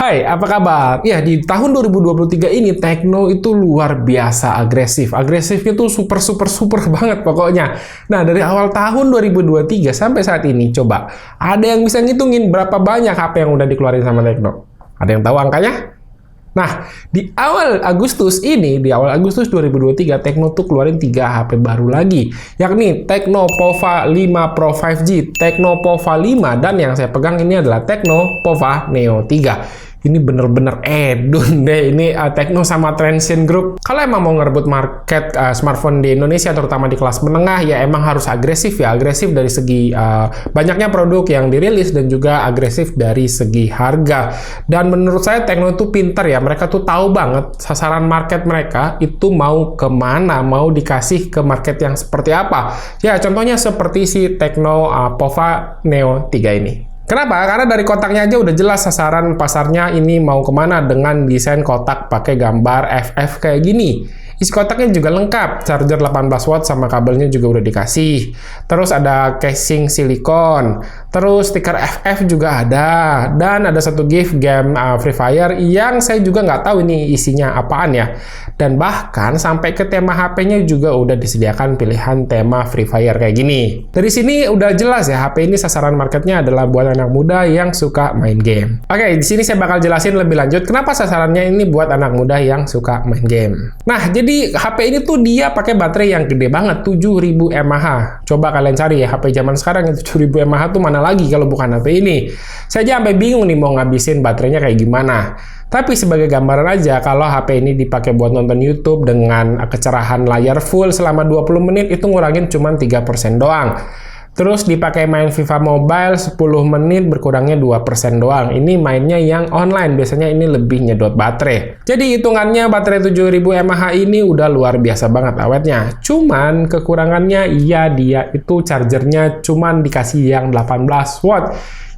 Hai, apa kabar? Ya, di tahun 2023 ini Tekno itu luar biasa agresif. Agresifnya tuh super banget pokoknya. Nah, dari awal tahun 2023 sampai saat ini, coba ada yang bisa ngitungin berapa banyak HP yang udah dikeluarin sama Tekno? Ada yang tahu angkanya? Nah, di awal Agustus 2023, Tekno tuh keluarin 3 HP baru lagi, yakni Tekno Pova 5 Pro 5G, Tekno Pova 5, dan yang saya pegang ini adalah Tekno Pova Neo 3. Ini bener-bener edun deh, ini Tekno sama Transsion Group. Kalau emang mau ngerebut market smartphone di Indonesia, terutama di kelas menengah, ya emang harus agresif ya. Agresif dari segi banyaknya produk yang dirilis dan juga agresif dari segi harga. Dan menurut saya Tekno itu pinter ya, mereka tuh tahu banget sasaran market mereka itu mau kemana, mau dikasih ke market yang seperti apa. Ya contohnya seperti si Tekno Pova Neo 3 ini. Kenapa? Karena dari kotaknya aja udah jelas sasaran pasarnya ini mau kemana dengan desain kotak pakai gambar FF kayak gini. Isi kotaknya juga lengkap, charger 18 watt sama kabelnya juga udah dikasih. Terus ada casing silikon, terus stiker FF juga ada, dan ada satu gift game Free Fire yang saya juga nggak tahu ini isinya apaan ya. Dan bahkan sampai ke tema HP-nya juga udah disediakan pilihan tema Free Fire kayak gini. Dari sini udah jelas ya, HP ini sasaran marketnya adalah buat anak muda yang suka main game. Oke, di sini saya bakal jelasin lebih lanjut kenapa sasarannya ini buat anak muda yang suka main game. Nah, jadi HP ini tuh dia pakai baterai yang gede banget, 7000 mAh. Coba kalian cari ya, HP zaman sekarang yang 7000 mAh tuh mana lagi kalau bukan HP ini. Saya aja sampai bingung nih mau ngabisin baterainya kayak gimana. Tapi sebagai gambaran aja, kalau HP ini dipakai buat nonton YouTube dengan kecerahan layar full selama 20 menit, itu ngurangin cuma 3% doang. Terus dipakai main FIFA Mobile 10 menit berkurangnya 2% doang. Ini mainnya yang online, biasanya ini lebih nyedot baterai. Jadi hitungannya baterai 7000 mAh ini udah luar biasa banget awetnya. Cuman kekurangannya dia itu chargernya cuman dikasih yang 18 watt.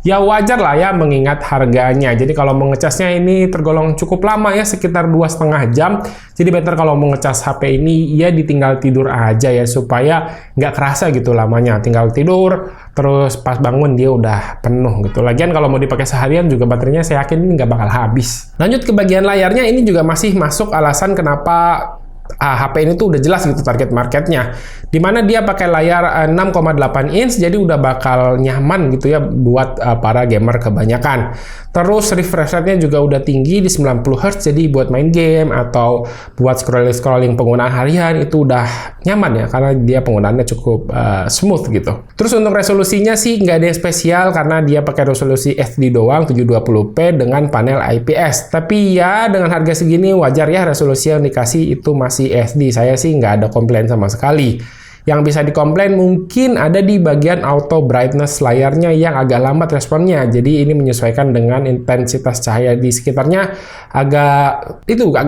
Ya wajar lah ya mengingat harganya. Jadi kalau mau ngecasnya ini tergolong cukup lama ya, sekitar 2,5 jam. Jadi better kalau mau ngecas HP ini ya ditinggal tidur aja ya, supaya nggak kerasa gitu lamanya. Tinggal tidur, terus pas bangun dia udah penuh gitu. Lagian kalau mau dipakai seharian juga baterainya saya yakin ini nggak bakal habis. Lanjut ke bagian layarnya, ini juga masih masuk alasan kenapa HP ini tuh udah jelas gitu target marketnya, dimana dia pakai layar 6,8 inch, jadi udah bakal nyaman gitu ya buat para gamer kebanyakan. Terus refresh rate-nya juga udah tinggi di 90 Hz, jadi buat main game atau buat scrolling penggunaan harian itu udah nyaman ya, karena dia penggunaannya cukup smooth gitu. Terus untuk resolusinya sih nggak ada yang spesial, karena dia pakai resolusi HD doang 720p dengan panel IPS. Tapi ya dengan harga segini wajar ya resolusi yang dikasih itu masih SD. Saya sih nggak ada komplain sama sekali. Yang bisa dikomplain mungkin ada di bagian auto brightness layarnya yang agak lambat responnya. Jadi ini menyesuaikan dengan intensitas cahaya di sekitarnya agak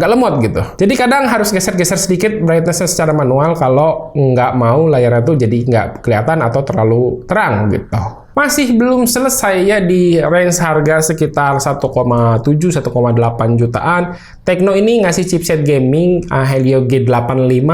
lemot gitu. Jadi kadang harus geser-geser sedikit brightnessnya secara manual kalau nggak mau layarnya tuh jadi nggak kelihatan atau terlalu terang gitu. Masih belum selesai ya, di range harga sekitar 1,7-1,8 jutaan. Tekno ini ngasih chipset gaming Helio G85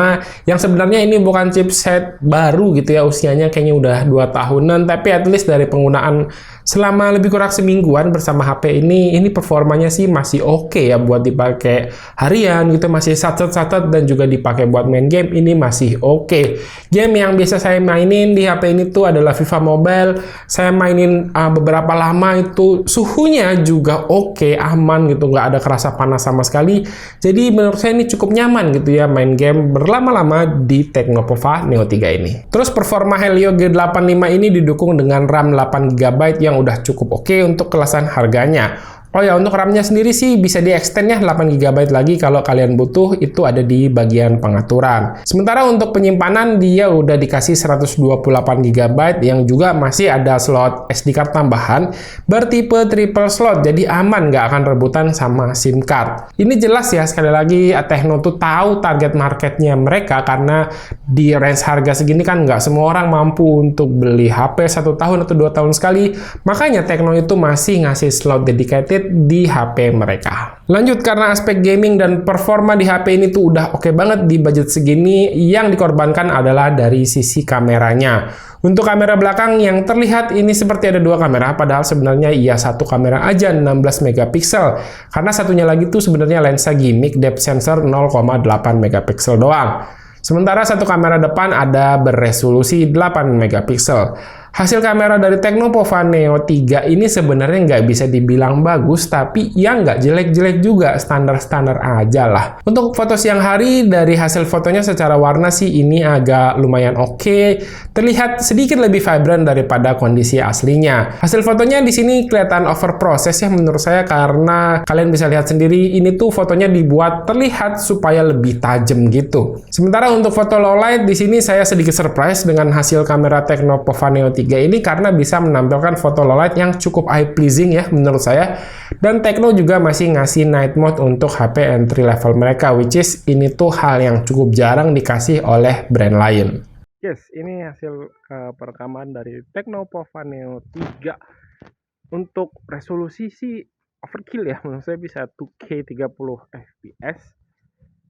yang sebenarnya ini bukan chipset baru gitu ya, usianya kayaknya udah 2 tahunan, tapi at least dari penggunaan selama lebih kurang semingguan bersama HP ini performanya sih masih oke ya buat dipakai harian gitu, masih satet-satet, dan juga dipakai buat main game ini masih oke. Game yang biasa saya mainin di HP ini tuh adalah FIFA Mobile. Saya mainin beberapa lama itu suhunya juga oke, aman gitu, nggak ada kerasa panas sama sekali. Jadi menurut saya ini cukup nyaman gitu ya main game berlama-lama di Tekno Pova Neo 3 ini. Terus performa Helio G85 ini didukung dengan RAM 8GB yang udah cukup oke untuk kelasan harganya. Oh ya, untuk RAM-nya sendiri sih bisa di-extend ya 8GB lagi kalau kalian butuh, itu ada di bagian pengaturan. Sementara untuk penyimpanan dia udah dikasih 128GB yang juga masih ada slot SD card tambahan bertipe triple slot, jadi aman, nggak akan rebutan sama SIM card. Ini jelas ya, sekali lagi Tekno tuh tahu target marketnya mereka, karena di range harga segini kan nggak semua orang mampu untuk beli HP 1 tahun atau 2 tahun sekali. Makanya Tekno itu masih ngasih slot dedicated sulit di HP mereka. Lanjut, karena aspek gaming dan performa di HP ini tuh udah oke banget di budget segini, yang dikorbankan adalah dari sisi kameranya. Untuk kamera belakang yang terlihat ini seperti ada dua kamera, padahal sebenarnya iya satu kamera aja 16 megapiksel. Karena satunya lagi tuh sebenarnya lensa gimmick depth sensor 0,8 megapiksel doang. Sementara satu kamera depan ada beresolusi 8 megapiksel. Hasil kamera dari Tecno Pova Neo 3 ini sebenarnya nggak bisa dibilang bagus, tapi ya nggak jelek-jelek juga, standar-standar aja lah. Untuk foto siang hari, dari hasil fotonya secara warna sih ini agak lumayan oke, terlihat sedikit lebih vibrant daripada kondisi aslinya. Hasil fotonya di sini kelihatan overprocess ya menurut saya, karena kalian bisa lihat sendiri ini tuh fotonya dibuat terlihat supaya lebih tajam gitu. Sementara untuk foto low light di sini saya sedikit surprise dengan hasil kamera Tecno Pova Neo 3 ini, karena bisa menampilkan foto low light yang cukup eye pleasing ya menurut saya. Dan Tecno juga masih ngasih night mode untuk HP entry level mereka, which is ini tuh hal yang cukup jarang dikasih oleh brand lain. Yes, ini hasil perekaman dari Tecno Pova Neo 3. Untuk resolusi sih overkill ya, menurut saya bisa 2K 30 fps.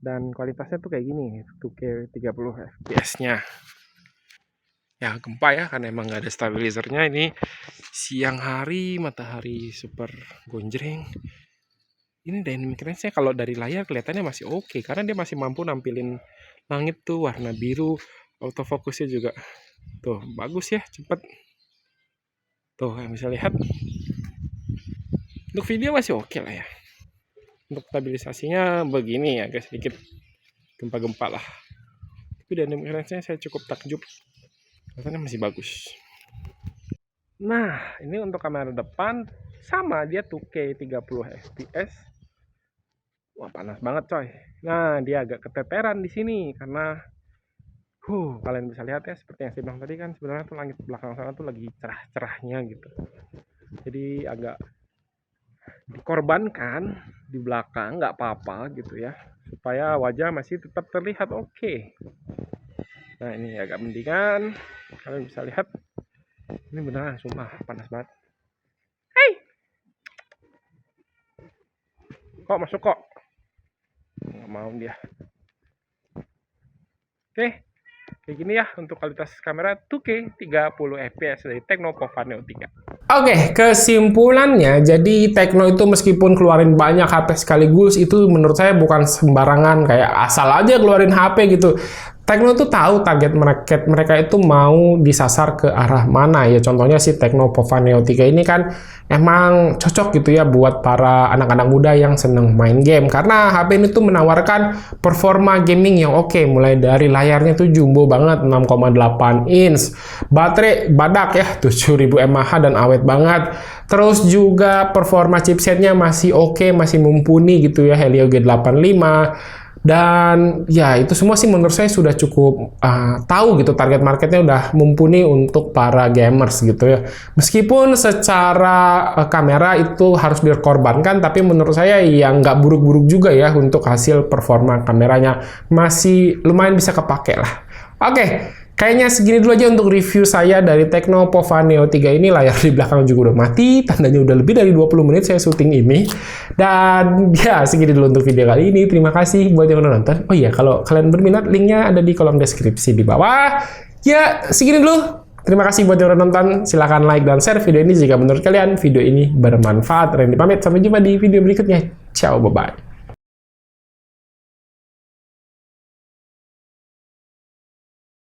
Dan kualitasnya tuh kayak gini, 2K 30 fps-nya. Ya gempa ya, karena emang nggak ada stabilizernya. Ini siang hari, matahari super gonjreng. Ini dynamic range-nya kalau dari layar kelihatannya masih oke, karena dia masih mampu nampilin langit tuh warna biru. Autofocusnya juga tuh bagus ya, cepet. Tuh yang bisa lihat. Untuk video masih oke lah ya. Untuk stabilisasinya begini ya guys, sedikit gempa-gempa lah. Tapi dynamic range-nya saya cukup takjub. Rasanya masih bagus. Nah, ini untuk kamera depan sama, dia 2K 30 fps. Wah, panas banget coy. Nah, dia agak keteteran di sini karena kalian bisa lihat ya, seperti yang saya bilang tadi kan, sebenarnya tuh langit belakang sana tuh lagi cerah-cerahnya gitu. Jadi agak dikorbankan di belakang, nggak apa-apa gitu ya, supaya wajah masih tetap terlihat oke. Nah, ini agak mendingan. Kalian bisa lihat. Ini beneran sumpah panas banget. Hai. Kok masuk kok? Nggak mau dia. Oke. Kayak gini ya untuk kualitas kamera 2K 30 fps dari Tecno Pova Neo 3. Oke, kesimpulannya, jadi Tecno itu meskipun keluarin banyak HP sekaligus, itu menurut saya bukan sembarangan kayak asal aja keluarin HP gitu. Tecno tuh tahu target market mereka itu mau disasar ke arah mana ya. Contohnya si Tecno Pova Neo 3 ini kan emang cocok gitu ya buat para anak-anak muda yang seneng main game. Karena HP ini tuh menawarkan performa gaming yang oke. Mulai dari layarnya tuh jumbo banget, 6,8 inch. Baterai badak ya, 7000 mAh dan awet banget. Terus juga performa chipsetnya masih oke, masih mumpuni gitu ya, Helio G85. Dan ya itu semua sih menurut saya sudah cukup tahu gitu, target marketnya udah mumpuni untuk para gamers gitu ya. Meskipun secara kamera itu harus dikorbankan, tapi menurut saya ya nggak buruk-buruk juga ya untuk hasil performa kameranya. Masih lumayan bisa kepake lah. Oke, kayaknya segini dulu aja untuk review saya dari Tecno Pova Neo 3 ini. Layar di belakang juga udah mati, tandanya udah lebih dari 20 menit saya syuting ini. Dan ya segini dulu untuk video kali ini. Terima kasih buat yang udah nonton. Oh iya, kalau kalian berminat, linknya ada di kolom deskripsi di bawah. Ya, segini dulu. Terima kasih buat yang udah nonton. Silahkan like dan share video ini jika menurut kalian video ini bermanfaat. Randy pamit, sampai jumpa di video berikutnya. Ciao, bye-bye.